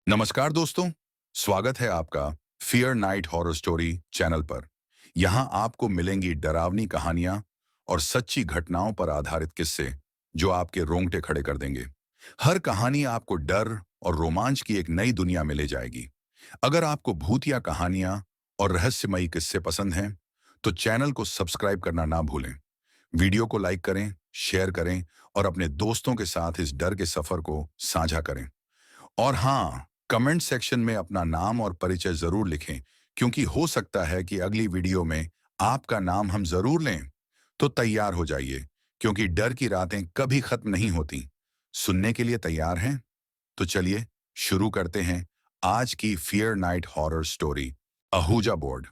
नमस्कार दोस्तों, स्वागत है आपका fear night horror story channel पर। यहाँ आपको मिलेंगी डरावनी कहानियाँ और सच्ची घटनाओं पर आधारित किस्से जो आपके रोंगटे खड़े कर देंगे। हर कहानी आपको डर और रोमांच की एक नई दुनिया में ले जाएगी। अगर आपको भूतिया कहानियाँ और रहस्यमयी किस्से पसंद हैं, तो चैनल को सब्सक्राइब करना ना भूलें। वीडियो को लाइक करें, शेयर करें और अपने दोस्तों के साथ इस डर के सफर को साझा करें। और हाँ, कमेंट सेक्शन में अपना नाम और परिचय जरूर लिखें, क्योंकि हो सकता है कि अगली वीडियो में आपका नाम हम जरूर लें। तो तैयार हो जाइए, क्योंकि डर की रातें कभी खत्म नहीं होती। सुनने के लिए तैयार हैं? तो चलिए शुरू करते हैं आज की fear night horror story. Ahuja board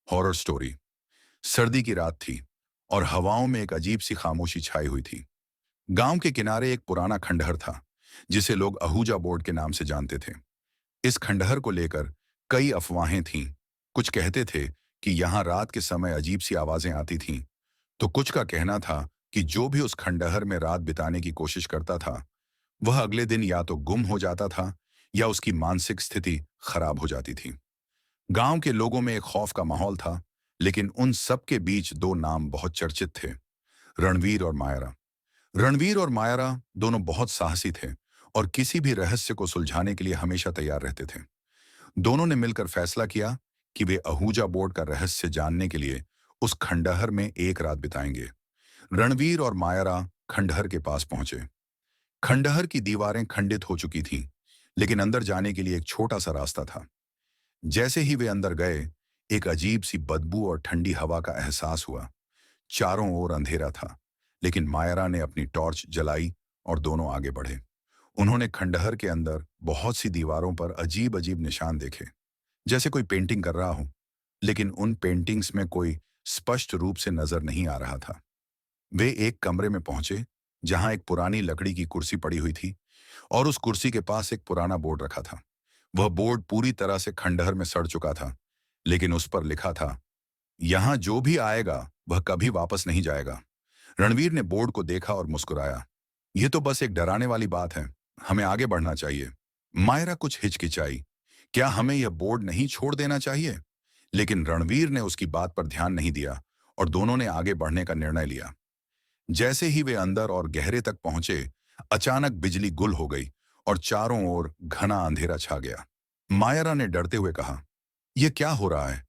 horror story. सर्दी की रात थी और हवाओं में एक अजीब सी खामोशी छाई हुई थी। गांव के किनारे एक पुराना खंडहर था, जिसे लोग अहूजा बोर्ड के नाम से जानते थे। इस खंडहर को लेकर कई अफवाहें थीं। कुछ कहते थे कि यहाँ रात के समय अजीब सी आवाजें आती थीं, तो कुछ का कहना था कि जो भी उस खंडहर में रात बिताने की कोशिश करता था, वह अगले दिन या तो गुम हो जाता था या उसकी मानसिक स्थिति खराब हो जाती थी। गांव के लोगों में एक खौफ का माहौल था, लेकिन उन सब के बीच दो नाम बहुत चर्चित थे: रणवीर और मायरा। रणवीर और मायरा दोनों बहुत साहसी थे और किसी भी रहस्य को सुलझाने के लिए हमेशा तैयार रहते थे। दोनों ने मिलकर फैसला किया कि वे अहूजा बोर्ड का रहस्य जानने के लिए उस खंडहर में एक रात बिताएंगे। रणवीर और मायरा खंडहर के पास पहुंचे। खंडहर की दीवारें खंडित हो चुकी थीं, लेकिन अंदर जाने के लिए एक छोटा सा रास्ता था। जैसे ही वे अंदर गए, एक अजीब सी बदबू और ठंडी हवा का एहसास हुआ। चारों ओर अंधेरा था, लेकिन मायरा ने अपनी टॉर्च जलाई और दोनों आगे बढ़े। उन्होंने खंडहर के अंदर बहुत सी दीवारों पर अजीब अजीब निशान देखे, जैसे कोई पेंटिंग कर रहा हो, लेकिन उन पेंटिंग्स में कोई स्पष्ट रूप से नजर नहीं आ रहा था। वे एक कमरे में पहुंचे, जहां एक पुरानी लकड़ी की कुर्सी पड़ी हुई थी और उस कुर्सी के पास एक पुराना बोर्ड रखा था। वह बोर्ड पूरी तरह से खंडहर में सड़ चुका था, लेकिन उस पर लिखा था, यहां जो भी आएगा वह कभी वापस नहीं जाएगा। रणवीर ने बोर्ड को देखा और मुस्कुराया। यह तो बस एक डराने वाली बात है, हमें आगे बढ़ना चाहिए। मायरा कुछ हिचकिचाई, क्या हमें यह बोर्ड नहीं छोड़ देना चाहिए? लेकिन रणवीर ने उसकी बात पर ध्यान नहीं दिया और दोनों ने आगे बढ़ने का निर्णय लिया। जैसे ही वे अंदर और गहरे तक पहुंचे, अचानक बिजली गुल हो गई और चारों ओर घना अंधेरा छा गया। मायरा ने डरते हुए कहा, यह क्या हो रहा है?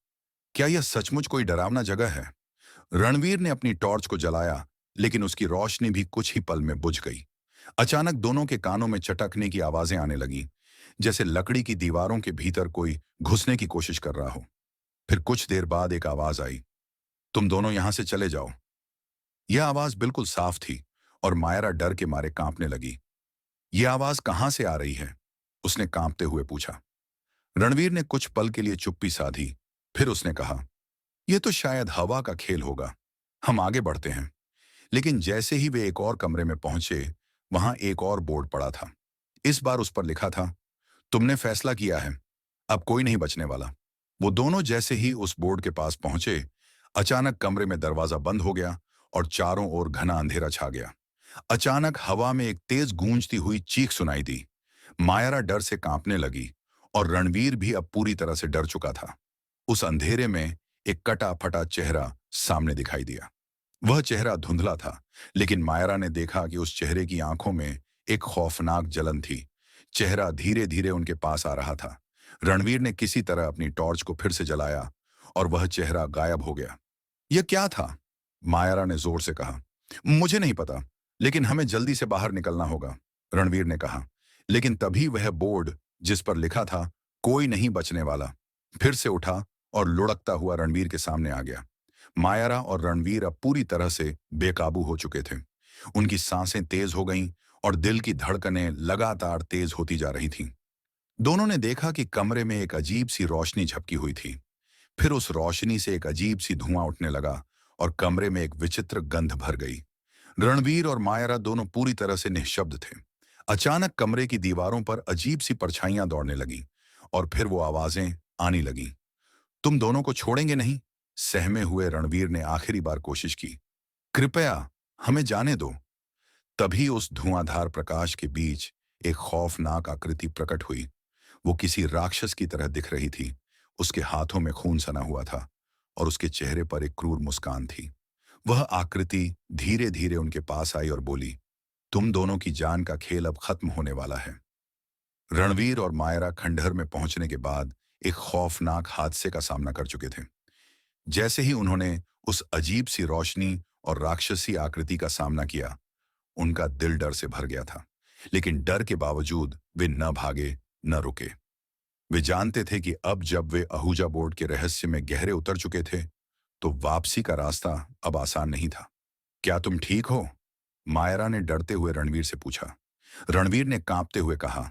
क्या यह सचमुच कोई डरावना जगह है? रणवीर ने अपनी टॉर्च को जलाया, लेकिन उसकी रोशनी भी कुछ ही पल में बुझ गई। अचानक दोनों के कानों में चटकने की आवाजें आने लगीं, जैसे लकड़ी की दीवारों के भीतर कोई घुसने की कोशिश कर रहा हो। फिर कुछ देर बाद एक आवाज आई, तुम दोनों यहां से चले जाओ। यह आवाज बिल्कुल साफ थी और मायरा डर के मारे कांपने लगी। यह आवाज कहां से आ रही है? उसने कांपते हुए पूछा। रणवीर ने कुछ पल के लिए चुप्पी साधी। फिर उसने कहा, यह तो शायद हवा का खेल होगा, हम आगे बढ़ते हैं। लेकिन जैसे ही वे एक और कमरे में पहुंचे, वहां एक और बोर्ड पड़ा था। इस बार उस पर लिखा था, तुमने फैसला किया है, अब कोई नहीं बचने वाला। वो दोनों जैसे ही उस बोर्ड के पास पहुंचे, अचानक कमरे में दरवाजा बंद हो गया और चारों ओर घना अंधेरा छा गया। अचानक हवा में एक तेज गूंजती हुई चीख सुनाई दी। मायरा डर से कांपने लगी और रणवीर भी अब पूरी तरह से डर चुका था। उस अंधेरे में एक कटा फटा चेहरा सामने दिखाई दिया। वह चेहरा धुंधला था, लेकिन मायरा ने देखा कि उस चेहरे की आंखों में एक खौफनाक जलन थी। चेहरा धीरे धीरे उनके पास आ रहा था। रणवीर ने किसी तरह अपनी टॉर्च को फिर से जलाया और वह चेहरा गायब हो गया। यह क्या था? मायरा ने जोर से कहा। मुझे नहीं पता, लेकिन हमें जल्दी से बाहर निकलना होगा, रणवीर ने कहा। लेकिन तभी वह बोर्ड जिस पर लिखा था, कोई नहीं बचने वाला, फिर से उठा और लुढ़कता हुआ रणवीर के सामने आ गया। मायरा और रणवीर अब पूरी तरह से बेकाबू हो चुके थे। उनकी सांसें तेज हो गईं और दिल की धड़कनें लगातार तेज होती जा रही थीं। दोनों ने देखा कि कमरे में एक अजीब सी रोशनी झपकी हुई थी। फिर उस रोशनी से एक अजीब सी धुआं उठने लगा और कमरे में एक विचित्र गंध भर गई। रणवीर और मायरा दोनों पूरी तरह से निःशब्द थे। अचानक कमरे की दीवारों पर अजीब सी परछाइयां दौड़ने लगीं और फिर वो आवाजें आने लगीं। तुम दोनों को छोड़ेंगे नहीं? सहमे हुए रणवीर ने आखिरी बार कोशिश की। कृपया हमें जाने दो। तभी उस धुआंधार प्रकाश के बीच एक खौफनाक आकृति प्रकट हुई। वो किसी राक्षस की तरह दिख रही थी। उसके हाथों में खून सना हुआ था और उसके चेहरे पर एक क्रूर मुस्कान थी। वह आकृति धीरे धीरे उनके पास आई और बोली, तुम दोनों की जान का खेल अब खत्म होने वाला है। रणवीर और मायरा खंडहर में पहुंचने के बाद एक खौफनाक हादसे का सामना कर चुके थे। जैसे ही उन्होंने उस अजीब सी रोशनी और राक्षसी आकृति का सामना किया, उनका दिल डर से भर गया था। लेकिन डर के बावजूद वे न भागे, न रुके। वे जानते थे कि अब जब वे आहूजा बोर्ड के रहस्य में गहरे उतर चुके थे, तो वापसी का रास्ता अब आसान नहीं था। क्या तुम ठीक हो? मायरा ने डरते हुए रणवीर से पूछा। रणवीर ने कांपते हुए कहा,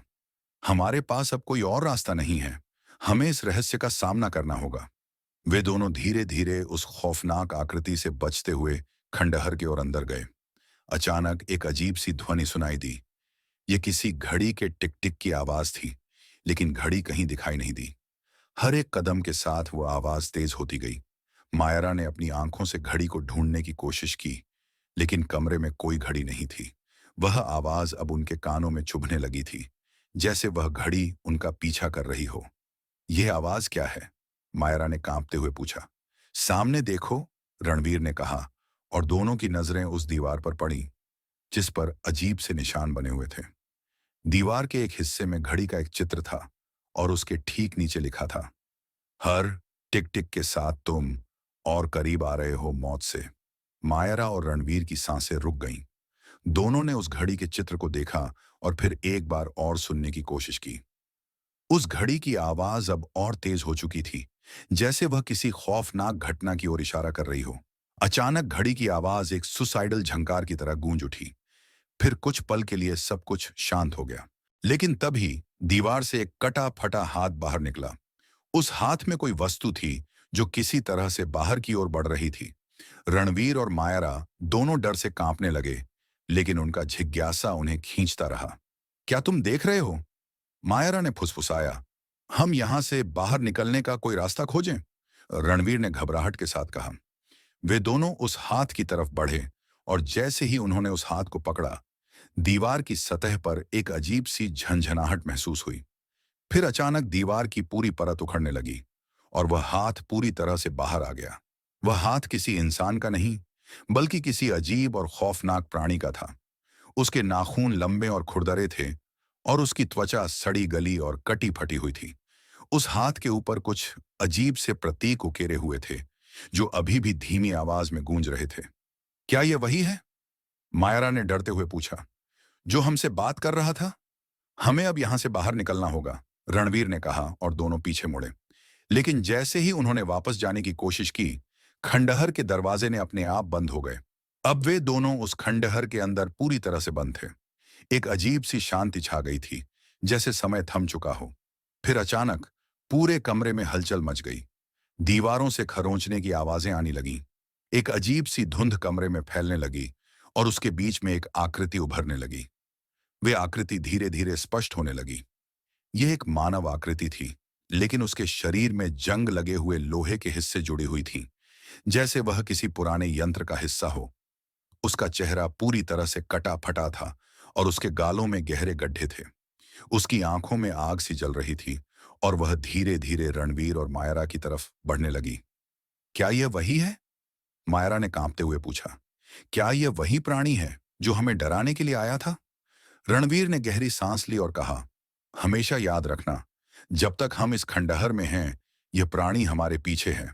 हमारे पास अब कोई और रास्ता नहीं है। हमें इस रहस्य का सामना करना होगा। वे दोनों धीरे धीरे उस खौफनाक आकृति से बचते हुए खंडहर की ओर अंदर गए। अचानक एक अजीब सी ध्वनि सुनाई दी। ये किसी घड़ी के टिक टिक की आवाज थी, लेकिन घड़ी कहीं दिखाई नहीं दी। हर एक कदम के साथ वो आवाज तेज होती गई। मायरा ने अपनी आंखों से घड़ी को ढूंढने की कोशिश की, लेकिन कमरे में कोई घड़ी नहीं थी। वह आवाज अब उनके कानों में चुभने लगी थी, जैसे वह घड़ी उनका पीछा कर रही हो। यह आवाज क्या है? मायरा ने कांपते हुए पूछा। सामने देखो, रणवीर ने कहा, और दोनों की नजरें उस दीवार पर पड़ी, जिस पर अजीब से निशान बने हुए थे। दीवार के एक हिस्से में घड़ी का एक चित्र था और उसके ठीक नीचे लिखा था, हर टिक टिक के साथ तुम और करीब आ रहे हो मौत से। मायरा और रणवीर की सांसें रुक गईं। दोनों ने उस घड़ी के चित्र को देखा और फिर एक बार और सुनने की कोशिश की। उस घड़ी की आवाज अब और तेज हो चुकी थी, जैसे वह किसी खौफनाक घटना की ओर इशारा कर रही हो। अचानक घड़ी की आवाज एक सुसाइडल झंकार की तरह गूंज उठी। फिर कुछ पल के लिए सब कुछ शांत हो गया। लेकिन तभी दीवार से एक कटा फटा हाथ बाहर निकला। उस हाथ में कोई वस्तु थी जो किसी तरह से बाहर की ओर बढ़ रही थी। रणवीर और मायरा दोनों डर से कांपने लगे, लेकिन उनका जिज्ञासा उन्हें खींचता रहा। क्या तुम देख रहे हो? मायरा ने फुसफुसाया। हम यहां से बाहर निकलने का कोई रास्ता खोजें? रणवीर ने घबराहट के साथ कहा। वे दोनों उस हाथ की तरफ बढ़े और जैसे ही उन्होंने उस हाथ को पकड़ा, दीवार की सतह पर एक अजीब सी झंझनाहट महसूस हुई। फिर अचानक दीवार की पूरी परत उखड़ने लगी और वह हाथ पूरी तरह से बाहर आ गया। वह हाथ किसी इंसान का नहीं, बल्कि किसी अजीब और खौफनाक प्राणी का था। उसके नाखून लंबे और खुरदरे थे और उसकी त्वचा सड़ी गली और कटी फटी हुई थी। उस हाथ के ऊपर कुछ अजीब से प्रतीक उकेरे हुए थे, जो अभी भी धीमी आवाज में गूंज रहे थे। क्या यह वही है? मायरा ने डरते हुए पूछा, जो हमसे बात कर रहा था? हमें अब यहां से बाहर निकलना होगा, रणवीर ने कहा और दोनों पीछे मुड़े। लेकिन जैसे ही उन्होंने वापस जाने की कोशिश की, खंडहर के दरवाजे ने अपने आप बंद हो गए। अब वे दोनों उस खंडहर के अंदर पूरी तरह से बंद थे। एक अजीब सी शांति छा गई थी, जैसे समय थम चुका हो। फिर अचानक पूरे कमरे में हलचल मच गई। दीवारों से खरोंचने की आवाजें आने लगीं। एक अजीब सी धुंध कमरे में फैलने लगी और उसके बीच में एक आकृति उभरने लगी। वे आकृति धीरे धीरे स्पष्ट होने लगी। यह एक मानव आकृति थी, लेकिन उसके शरीर में जंग लगे हुए लोहे के हिस्से जुड़ी हुई थी, जैसे वह किसी पुराने यंत्र का हिस्सा हो। उसका चेहरा पूरी तरह से कटा फटा था और उसके गालों में गहरे गड्ढे थे। उसकी आंखों में आग सी जल रही थी और वह धीरे धीरे रणवीर और मायरा की तरफ बढ़ने लगी। क्या यह वही है? मायरा ने कांपते हुए पूछा। क्या यह वही प्राणी है जो हमें डराने के लिए आया था? रणवीर ने गहरी सांस ली और कहा, हमेशा याद रखना, जब तक हम इस खंडहर में हैं, यह प्राणी हमारे पीछे है।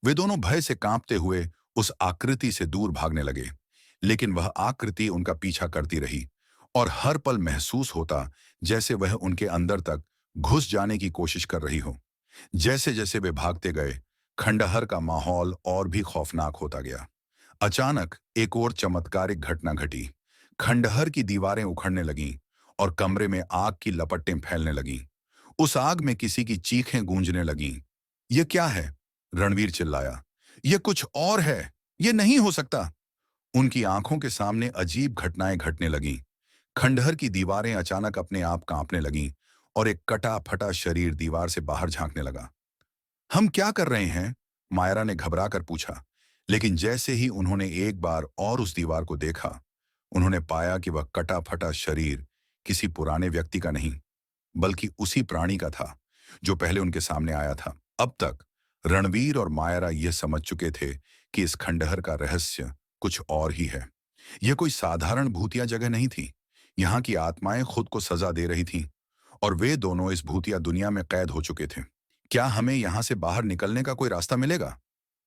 वे दोनों भय से कांपते हुए उस आकृति से दूर भागने लगे, लेकिन वह आकृति उनका पीछा करती रही और हर पल महसूस होता जैसे वह उनके अंदर तक घुस जाने की कोशिश कर रही हो। जैसे जैसे वे भागते गए, खंडहर का माहौल और भी खौफनाक होता गया। अचानक एक और चमत्कारिक घटना घटी। खंडहर की दीवारें उखड़ने लगीं और कमरे में आग की लपटें फैलने लगीं। उस आग में किसी की चीखें गूंजने लगीं। यह क्या है? रणवीर चिल्लाया। यह कुछ और है। यह नहीं हो सकता। उनकी आंखों के सामने अजीब घटनाएं घटने लगीं। खंडहर की दीवारें अचानक अपने आप कांपने लगीं और एक कटा फटा शरीर दीवार से बाहर झांकने लगा। हम क्या कर रहे हैं? मायरा ने घबरा कर पूछा। लेकिन जैसे ही उन्होंने एक बार और उस दीवार को देखा, उन्होंने पाया कि वह कटा फटा शरीर किसी पुराने व्यक्ति का नहीं, बल्कि उसी प्राणी का था जो पहले उनके सामने आया था। अब तक रणवीर और मायरा यह समझ चुके थे कि इस खंडहर का रहस्य कुछ और ही है। यह कोई साधारण भूतिया जगह नहीं थी। यहाँ की आत्माएं खुद को सजा दे रही थीं और वे दोनों इस भूतिया दुनिया में कैद हो चुके थे। क्या हमें यहाँ से बाहर निकलने का कोई रास्ता मिलेगा?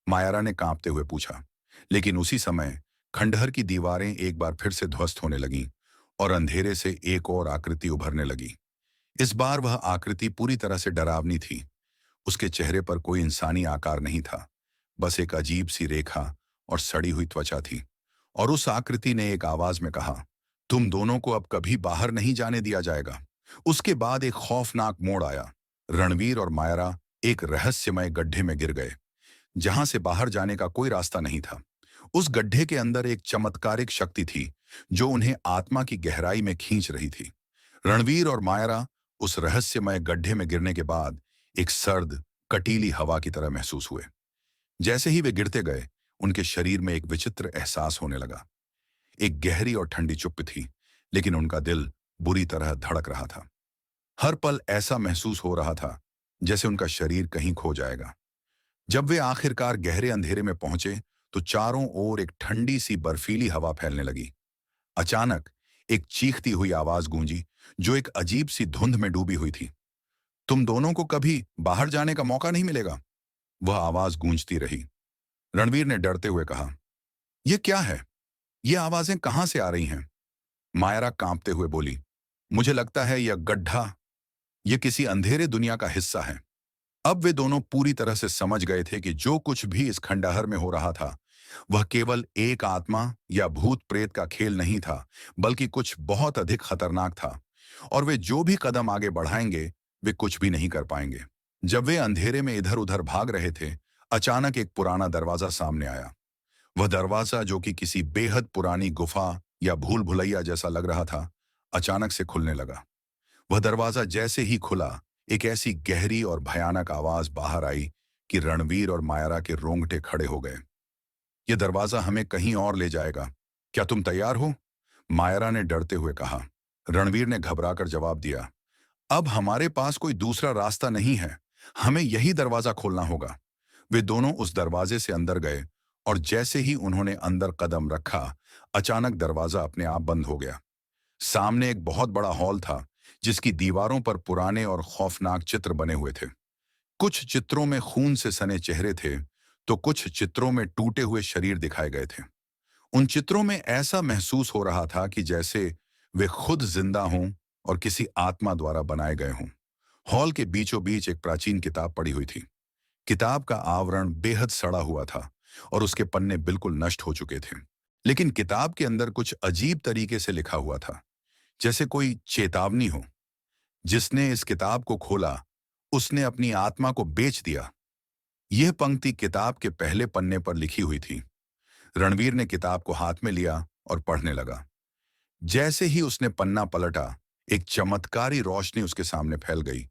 मायरा ने कांपते हुए पूछा। लेकिन उसी समय खंडहर की दीवारें एक बार फिर से ध्वस्त होने लगीं और अंधेरे से एक और आकृति उभरने लगी। इस बार वह आकृति पूरी तरह से डरावनी थी। उसके चेहरे पर कोई इंसानी आकार नहीं था, बस एक अजीब सी रेखा और सड़ी हुई त्वचा थी। और उस आकृति ने एक आवाज में कहा, तुम दोनों को अब कभी बाहर नहीं जाने दिया जाएगा। उसके बाद एक खौफनाक मोड़ आया। रणवीर और मायरा एक रहस्यमय गड्ढे में गिर गए, जहां से बाहर जाने का कोई रास्ता नहीं था। उस गड्ढे के अंदर एक चमत्कारिक शक्ति थी जो उन्हें आत्मा की गहराई में खींच रही थी। रणवीर और मायरा उस रहस्यमय गड्ढे में गिरने के बाद एक सर्द, कटीली हवा की तरह महसूस हुए। जैसे ही वे गिरते गए, उनके शरीर में एक विचित्र एहसास होने लगा। एक गहरी और ठंडी चुप्पी थी, लेकिन उनका दिल बुरी तरह धड़क रहा था। हर पल ऐसा महसूस हो रहा था जैसे उनका शरीर कहीं खो जाएगा। जब वे आखिरकार गहरे अंधेरे में पहुंचे, तो चारों ओर एक ठंडी सी बर्फीली हवा फैलने लगी। अचानक एक चीखती हुई आवाज गूंजी, जो एक अजीब सी धुंध में डूबी हुई थी। तुम दोनों को कभी बाहर जाने का मौका नहीं मिलेगा। वह आवाज गूंजती रही। रणवीर ने डरते हुए कहा, यह क्या है? ये आवाजें कहां से आ रही हैं? मायरा कांपते हुए बोली, मुझे लगता है यह गड्ढा, यह किसी अंधेरे दुनिया का हिस्सा है। अब वे दोनों पूरी तरह से समझ गए थे कि जो कुछ भी इस खंडहर में हो रहा था, वह केवल एक आत्मा या भूत प्रेत का खेल नहीं था, बल्कि कुछ बहुत अधिक खतरनाक था। और वे जो भी कदम आगे बढ़ाएंगे, वे कुछ भी नहीं कर पाएंगे। जब वे अंधेरे में इधर उधर भाग रहे थे, अचानक एक पुराना दरवाजा सामने आया। वह दरवाजा, जो कि किसी बेहद पुरानी गुफा या भूल भुलैया जैसा लग रहा था, अचानक से खुलने लगा। वह दरवाजा जैसे ही खुला, एक ऐसी गहरी और भयानक आवाज बाहर आई कि रणवीर और मायरा के रोंगटे खड़े हो गए। यह दरवाजा हमें कहीं और ले जाएगा। क्या तुम तैयार हो? मायरा ने डरते हुए कहा। रणवीर ने घबराकर जवाब दिया, अब हमारे पास कोई दूसरा रास्ता नहीं है। हमें यही दरवाजा खोलना होगा। वे दोनों उस दरवाजे से अंदर गए और जैसे ही उन्होंने अंदर कदम रखा, अचानक दरवाजा अपने आप बंद हो गया। सामने एक बहुत बड़ा हॉल था, जिसकी दीवारों पर पुराने और खौफनाक चित्र बने हुए थे। कुछ चित्रों में खून से सने चेहरे थे, तो कुछ चित्रों में टूटे हुए शरीर दिखाए गए थे। उन चित्रों में ऐसा महसूस हो रहा था कि जैसे वे खुद जिंदा हों और किसी आत्मा द्वारा बनाए गए हों। हॉल के बीचों बीच एक प्राचीन किताब पड़ी हुई थी। किताब का आवरण बेहद सड़ा हुआ था और उसके पन्ने बिल्कुल नष्ट हो चुके थे। लेकिन किताब के अंदर कुछ अजीब तरीके से लिखा हुआ था, जैसे कोई चेतावनी हो। जिसने इस किताब को खोला, उसने अपनी आत्मा को बेच दिया। यह पंक्ति किताब के पहले पन्ने पर लिखी हुई थी। रणवीर ने किताब को हाथ में लिया और पढ़ने लगा। जैसे ही उसने पन्ना पलटा, एक चमत्कारी रोशनी उसके सामने फैल गई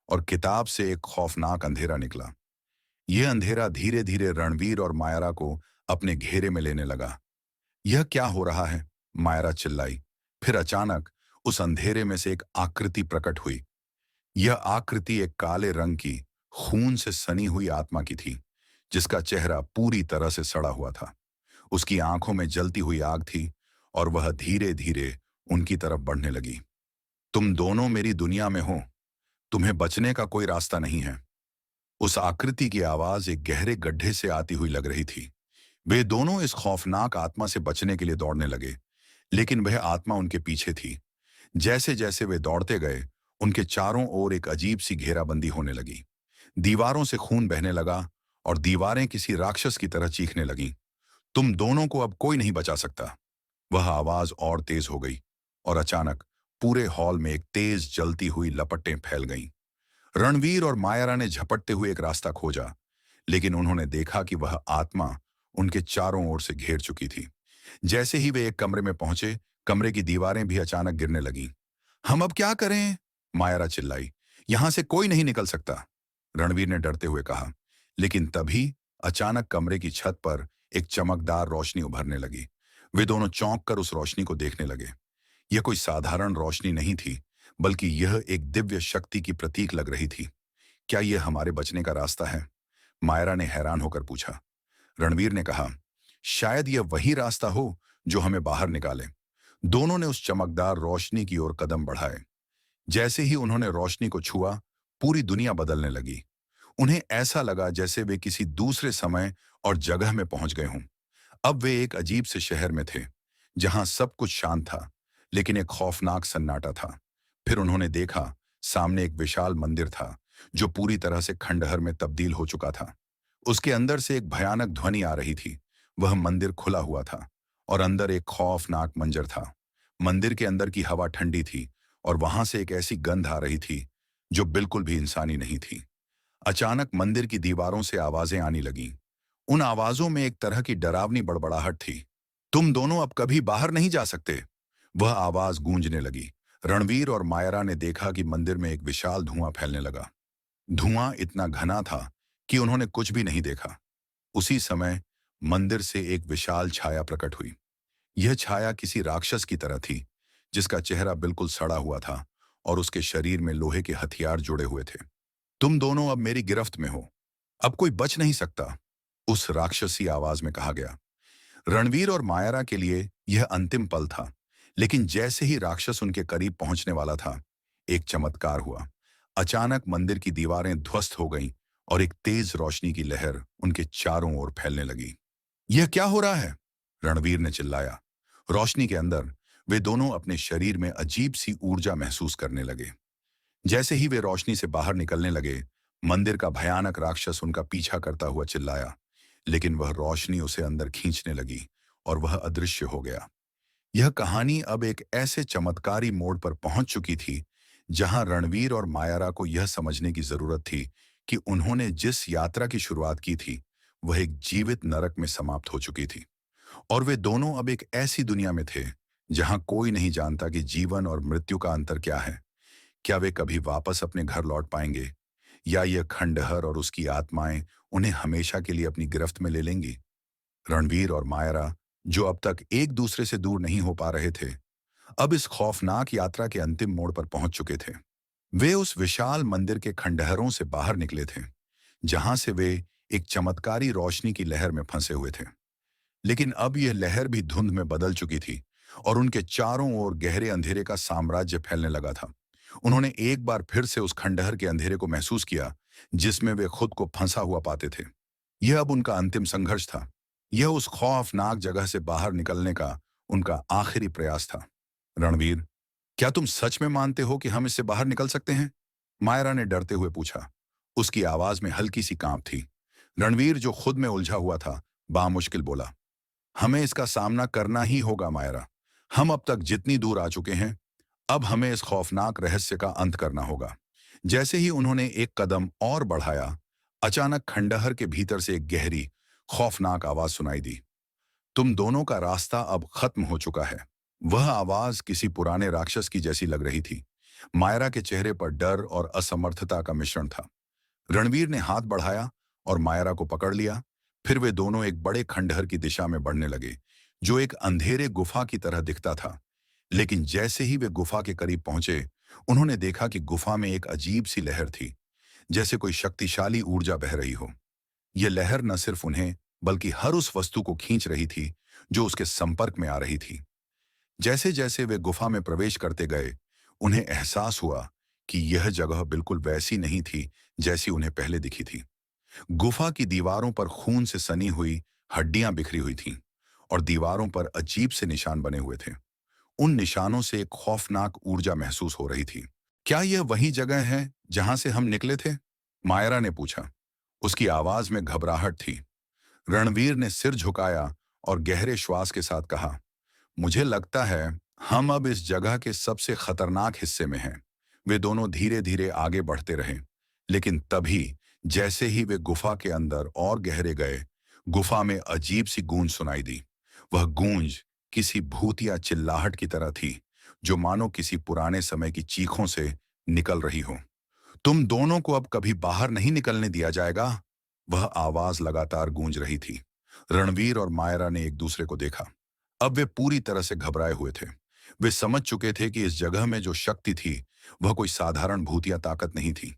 और किताब से एक खौफनाक अंधेरा निकला। यह अंधेरा धीरे धीरे रणवीर और मायरा को अपने घेरे में लेने लगा। यह क्या हो रहा है? मायरा चिल्लाई। फिर अचानक उस अंधेरे में से एक आकृति प्रकट हुई। यह आकृति एक काले रंग की, खून से सनी हुई आत्मा की थी, जिसका चेहरा पूरी तरह से सड़ा हुआ था। उसकी आंखों में जलती हुई आग थी और वह धीरे धीरे उनकी तरफ बढ़ने लगी। तुम दोनों मेरी दुनिया में हो, तुम्हें बचने का कोई रास्ता नहीं है। उस आकृति की आवाज एक गहरे गड्ढे से आती हुई लग रही थी। वे दोनों इस खौफनाक आत्मा से बचने के लिए दौड़ने लगे, लेकिन वह आत्मा उनके पीछे थी। जैसे जैसे वे दौड़ते गए, उनके चारों ओर एक अजीब सी घेराबंदी होने लगी। दीवारों से खून बहने लगा और दीवारें किसी राक्षस की तरह चीखने लगीं। तुम दोनों को अब कोई नहीं बचा सकता। वह आवाज और तेज हो गई और अचानक पूरे हॉल में एक तेज जलती हुई लपटें फैल गईं। रणवीर और मायरा ने झपटते हुए एक रास्ता खोजा, लेकिन उन्होंने देखा कि वह आत्मा उनके चारों ओर से घेर चुकी थी। जैसे ही वे एक कमरे में पहुंचे, कमरे की दीवारें भी अचानक गिरने लगीं। हम अब क्या करें? मायरा चिल्लाई। यहां से कोई नहीं निकल सकता, रणवीर ने डरते हुए कहा। लेकिन तभी अचानक कमरे की छत पर एक चमकदार रोशनी उभरने लगी। वे दोनों चौंक कर उस रोशनी को देखने लगे। यह कोई साधारण रोशनी नहीं थी, बल्कि यह एक दिव्य शक्ति की प्रतीक लग रही थी। क्या यह हमारे बचने का रास्ता है? मायरा ने हैरान होकर पूछा। रणवीर ने कहा, शायद यह वही रास्ता हो जो हमें बाहर निकाले। दोनों ने उस चमकदार रोशनी की ओर कदम बढ़ाए। जैसे ही उन्होंने रोशनी को छुआ, पूरी दुनिया बदलने लगी। उन्हें ऐसा लगा जैसे वे किसी दूसरे समय और जगह में पहुंच गए हों। अब वे एक अजीब से शहर में थे, जहां सब कुछ शांत था, लेकिन एक खौफनाक सन्नाटा था। फिर उन्होंने देखा, सामने एक विशाल मंदिर था, जो पूरी तरह से खंडहर में तब्दील हो चुका था। उसके अंदर से एक भयानक ध्वनि आ रही थी। वह मंदिर खुला हुआ था और अंदर एक खौफनाक मंजर था। मंदिर के अंदर की हवा ठंडी थी और वहां से एक ऐसी गंध आ रही थी जो बिल्कुल भी इंसानी नहीं थी। अचानक मंदिर की दीवारों से आवाजें आने लगीं। उन आवाजों में एक तरह की डरावनी बड़बड़ाहट थी। तुम दोनों अब कभी बाहर नहीं जा सकते, वह आवाज गूंजने लगी। रणवीर और मायरा ने देखा कि मंदिर में एक विशाल धुआं फैलने लगा। धुआं इतना घना था कि उन्होंने कुछ भी नहीं देखा। उसी समय मंदिर से एक विशाल छाया प्रकट हुई। यह छाया किसी राक्षस की तरह थी, जिसका चेहरा बिल्कुल सड़ा हुआ था और उसके शरीर में लोहे के हथियार जुड़े हुए थे। तुम दोनों अब मेरी गिरफ्त में हो, अब कोई बच नहीं सकता, उस राक्षसी आवाज में कहा गया। रणवीर और मायरा के लिए यह अंतिम पल था, लेकिन जैसे ही राक्षस उनके करीब पहुंचने वाला था, एक चमत्कार हुआ। अचानक मंदिर की दीवारें ध्वस्त हो गईं और एक तेज रोशनी की लहर उनके चारों ओर फैलने लगी। यह क्या हो रहा है? रणवीर ने चिल्लाया। रोशनी के अंदर वे दोनों अपने शरीर में अजीब सी ऊर्जा महसूस करने लगे। जैसे ही वे रोशनी से बाहर निकलने लगे, मंदिर का भयानक राक्षस उनका पीछा करता हुआ चिल्लाया, लेकिन वह रोशनी उसे अंदर खींचने लगी और वह अदृश्य हो गया। यह कहानी अब एक ऐसे चमत्कारी मोड़ पर पहुंच चुकी थी, जहां रणवीर और मायरा को यह समझने की जरूरत थी कि उन्होंने जिस यात्रा की शुरुआत की थी, वह एक जीवित नरक में समाप्त हो चुकी थी। और वे दोनों अब एक ऐसी दुनिया में थे, जहां कोई नहीं जानता कि जीवन और मृत्यु का अंतर क्या है। क्या वे कभी वापस अपने घर लौट पाएंगे, या यह खंडहर और उसकी आत्माएं उन्हें हमेशा के लिए अपनी गिरफ्त में ले लेंगी? रणवीर और मायरा, जो अब तक एक दूसरे से दूर नहीं हो पा रहे थे, अब इस खौफनाक यात्रा के अंतिम मोड़ पर पहुंच चुके थे। वे उस विशाल मंदिर के खंडहरों से बाहर निकले थे, जहां से वे एक चमत्कारी रोशनी की लहर में फंसे हुए थे। लेकिन अब यह लहर भी धुंध में बदल चुकी थी और उनके चारों ओर गहरे अंधेरे का साम्राज्य फैलने लगा था। उन्होंने एक बार फिर से उस खंडहर के अंधेरे को महसूस किया, जिसमें वे खुद को फंसा हुआ पाते थे। यह अब उनका अंतिम संघर्ष था। यह उस खौफनाक जगह से बाहर निकलने का उनका आखिरी प्रयास था। रणवीर, क्या तुम सच में मानते हो कि हम इससे बाहर निकल सकते हैं? मायरा ने डरते हुए पूछा। उसकी आवाज में हल्की सी कांप थी। रणवीर, जो खुद में उलझा हुआ था, बामुश्किल बोला, हमें इसका सामना करना ही होगा मायरा। हम अब तक जितनी दूर आ चुके हैं, अब हमें इस खौफनाक रहस्य का अंत करना होगा। जैसे ही उन्होंने एक कदम और बढ़ाया, अचानक खंडहर के भीतर से एक गहरी, खौफनाक आवाज सुनाई दी। तुम दोनों का रास्ता अब खत्म हो चुका है। वह आवाज किसी पुराने राक्षस की जैसी लग रही थी। मायरा के चेहरे पर डर और असमर्थता का मिश्रण था। रणवीर ने हाथ बढ़ाया और मायरा को पकड़ लिया। फिर वे दोनों एक बड़े खंडहर की दिशा में बढ़ने लगे, जो एक अंधेरे गुफा की तरह दिखता था। लेकिन जैसे ही वे गुफा के करीब पहुंचे, उन्होंने देखा कि गुफा में एक अजीब सी लहर थी, जैसे कोई शक्तिशाली ऊर्जा बह रही हो। यह लहर न सिर्फ उन्हें, बल्कि हर उस वस्तु को खींच रही थी जो उसके संपर्क में आ रही थी। जैसे जैसे वे गुफा में प्रवेश करते गए, उन्हें एहसास हुआ कि यह जगह बिल्कुल वैसी नहीं थी जैसी उन्हें पहले दिखी थी। गुफा की दीवारों पर खून से सनी हुई हड्डियां बिखरी हुई थीं और दीवारों पर अजीब से निशान बने हुए थे। उन निशानों से एक खौफनाक ऊर्जा महसूस हो रही थी। क्या यह वही जगह है जहां से हम निकले थे? मायरा ने पूछा। उसकी आवाज में घबराहट थी। रणवीर ने सिर झुकाया और गहरे श्वास के साथ कहा, मुझे लगता है हम अब इस जगह के सबसे खतरनाक हिस्से में हैं। वे दोनों धीरे धीरे आगे बढ़ते रहे, लेकिन तभी जैसे ही वे गुफा के अंदर और गहरे गए, गुफा में अजीब सी गूंज सुनाई दी। वह गूंज किसी भूतिया चिल्लाहट की तरह थी, जो मानो किसी पुराने समय की चीखों से निकल रही हो। तुम दोनों को अब कभी बाहर नहीं निकलने दिया जाएगा, वह आवाज लगातार गूंज रही थी। रणवीर और मायरा ने एक दूसरे को देखा। अब वे पूरी तरह से घबराए हुए थे। वे समझ चुके थे कि इस जगह में जो शक्ति थी, वह कोई साधारण भूत या ताकत नहीं थी।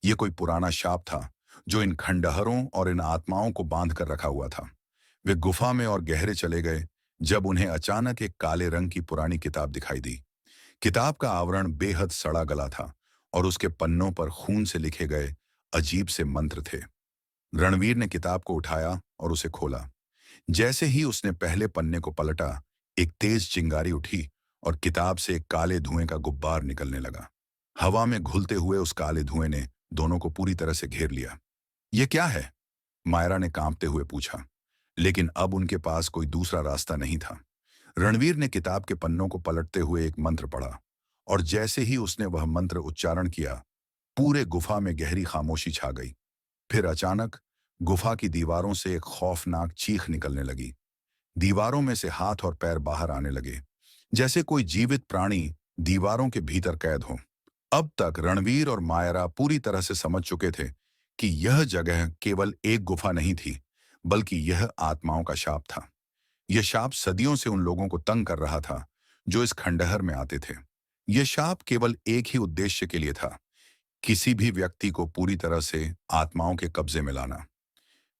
ये कोई पुराना शाप था, जो इन खंडहरों और इन आत्माओं को बांध कर रखा हुआ था। वे गुफा में और गहरे चले गए, जब उन्हें अचानक एक काले रंग की पुरानी किताब दिखाई दी। किताब का आवरण बेहद सड़ा गला था और उसके पन्नों पर खून से लिखे गए अजीब से मंत्र थे। रणवीर ने किताब को उठाया और उसे खोला। जैसे ही उसने पहले पन्ने को पलटा, एक तेज चिंगारी उठी और किताब से एक काले धुएं का गुब्बार निकलने लगा। हवा में घुलते हुए उस काले धुएं ने दोनों को पूरी तरह से घेर लिया। ये क्या है? मायरा ने कांपते हुए पूछा। लेकिन अब उनके पास कोई दूसरा रास्ता नहीं था। रणवीर ने किताब के पन्नों को पलटते हुए एक मंत्र पढ़ा, और जैसे ही उसने वह मंत्र उच्चारण किया, पूरे गुफा में गहरी खामोशी छा गई। फिर अचानक गुफा की दीवारों से एक खौफनाक चीख निकलने लगी। दीवारों में से हाथ और पैर बाहर आने लगे, जैसे कोई जीवित प्राणी दीवारों के भीतर कैद हो। अब तक रणवीर और मायरा पूरी तरह से समझ चुके थे कि यह जगह केवल एक गुफा नहीं थी, बल्कि यह आत्माओं का शाप था। यह शाप सदियों से उन लोगों को तंग कर रहा था, जो इस खंडहर में आते थे। यह शाप केवल एक ही उद्देश्य के लिए था, किसी भी व्यक्ति को पूरी तरह से आत्माओं के कब्जे में लाना।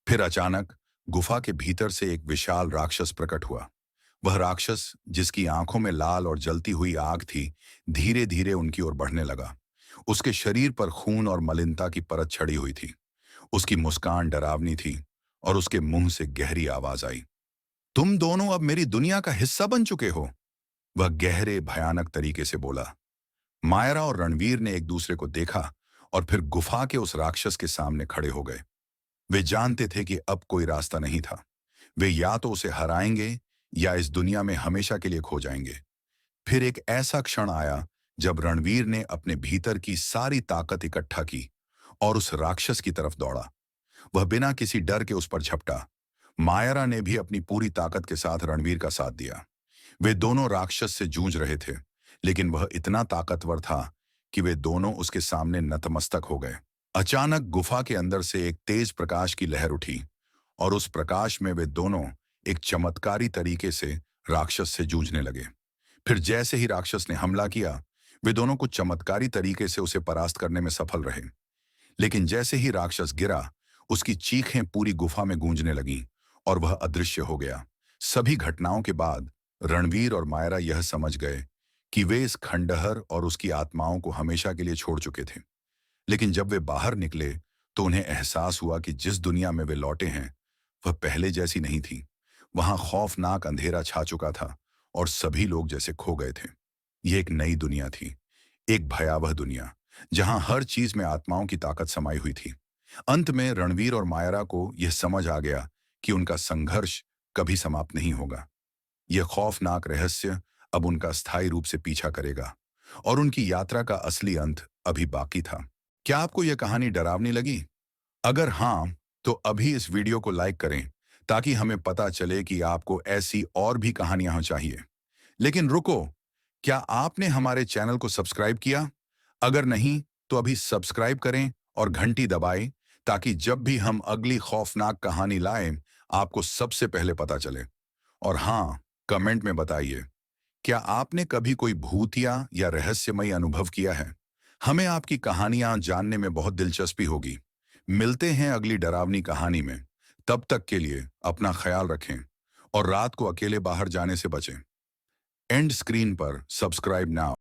फिर अचानक गुफा के भीतर से एक विशाल राक्षस प्रकट हुआ। वह राक्षस, जिसकी आंखों में लाल और जलती हुई आग थी, धीरे धीरे उनकी ओर बढ़ने लगा। उसके शरीर पर खून और मलिनता की परत छड़ी हुई थी। उसकी मुस्कान डरावनी थी और उसके मुंह से गहरी आवाज आई, तुम दोनों अब मेरी दुनिया का हिस्सा बन चुके हो। वह गहरे भयानक तरीके से बोला। मायरा और रणवीर ने एक दूसरे को देखा और फिर गुफा के उस राक्षस के सामने खड़े हो गए। वे जानते थे कि अब कोई रास्ता नहीं था। वे या तो उसे हराएंगे या इस दुनिया में हमेशा के लिए खो जाएंगे। फिर एक ऐसा क्षण आया जब रणवीर ने अपने भीतर की सारी ताकत इकट्ठा की और उस राक्षस की तरफ दौड़ा। वह बिना किसी डर के उस पर झपटा। मायरा ने भी अपनी पूरी ताकत के साथ रणवीर का साथ दिया। वे दोनों राक्षस से जूझ रहे थे, लेकिन वह इतना ताकतवर था कि वे दोनों उसके सामने नतमस्तक हो गए। अचानक गुफा के अंदर से एक तेज प्रकाश की लहर उठी, और उस प्रकाश में वे दोनों एक चमत्कारी तरीके से राक्षस से जूझने लगे। फिर जैसे ही राक्षस ने हमला किया, वे दोनों कुछ चमत्कारी तरीके से उसे परास्त करने में सफल रहे। लेकिन जैसे ही राक्षस गिरा, उसकी चीखें पूरी गुफा में गूंजने लगीं और वह अदृश्य हो गया। सभी घटनाओं के बाद रणवीर और मायरा यह समझ गए कि वे इस खंडहर और उसकी आत्माओं को हमेशा के लिए छोड़ चुके थे। लेकिन जब वे बाहर निकले, तो उन्हें एहसास हुआ कि जिस दुनिया में वे लौटे हैं, वह पहले जैसी नहीं थी। वहां खौफनाक अंधेरा छा चुका था और सभी लोग जैसे खो गए थे। यह एक नई दुनिया थी, एक भयावह दुनिया, जहां हर चीज में आत्माओं की ताकत समाई हुई थी। अंत में रणवीर और मायरा को यह समझ आ गया कि उनका संघर्ष कभी समाप्त नहीं होगा। यह खौफनाक रहस्य अब उनका स्थायी रूप से पीछा करेगा, और उनकी यात्रा का असली अंत अभी बाकी था। क्या आपको यह कहानी डरावनी लगी? अगर हाँ, तो अभी इस वीडियो को लाइक करें, ताकि हमें पता चले कि आपको ऐसी और भी कहानियां चाहिए। लेकिन रुको, क्या आपने हमारे चैनल को सब्सक्राइब किया? अगर नहीं, तो अभी सब्सक्राइब करें और घंटी दबाएं, ताकि जब भी हम अगली खौफनाक कहानी लाएं, आपको सबसे पहले पता चले। और हाँ, कमेंट में बताइए, क्या आपने कभी कोई भूतिया या रहस्यमयी अनुभव किया है? हमें आपकी कहानियां जानने में बहुत दिलचस्पी होगी। मिलते हैं अगली डरावनी कहानी में। तब तक के लिए अपना ख्याल रखें और रात को अकेले बाहर जाने से बचें। एंड स्क्रीन पर सब्सक्राइब नाउ।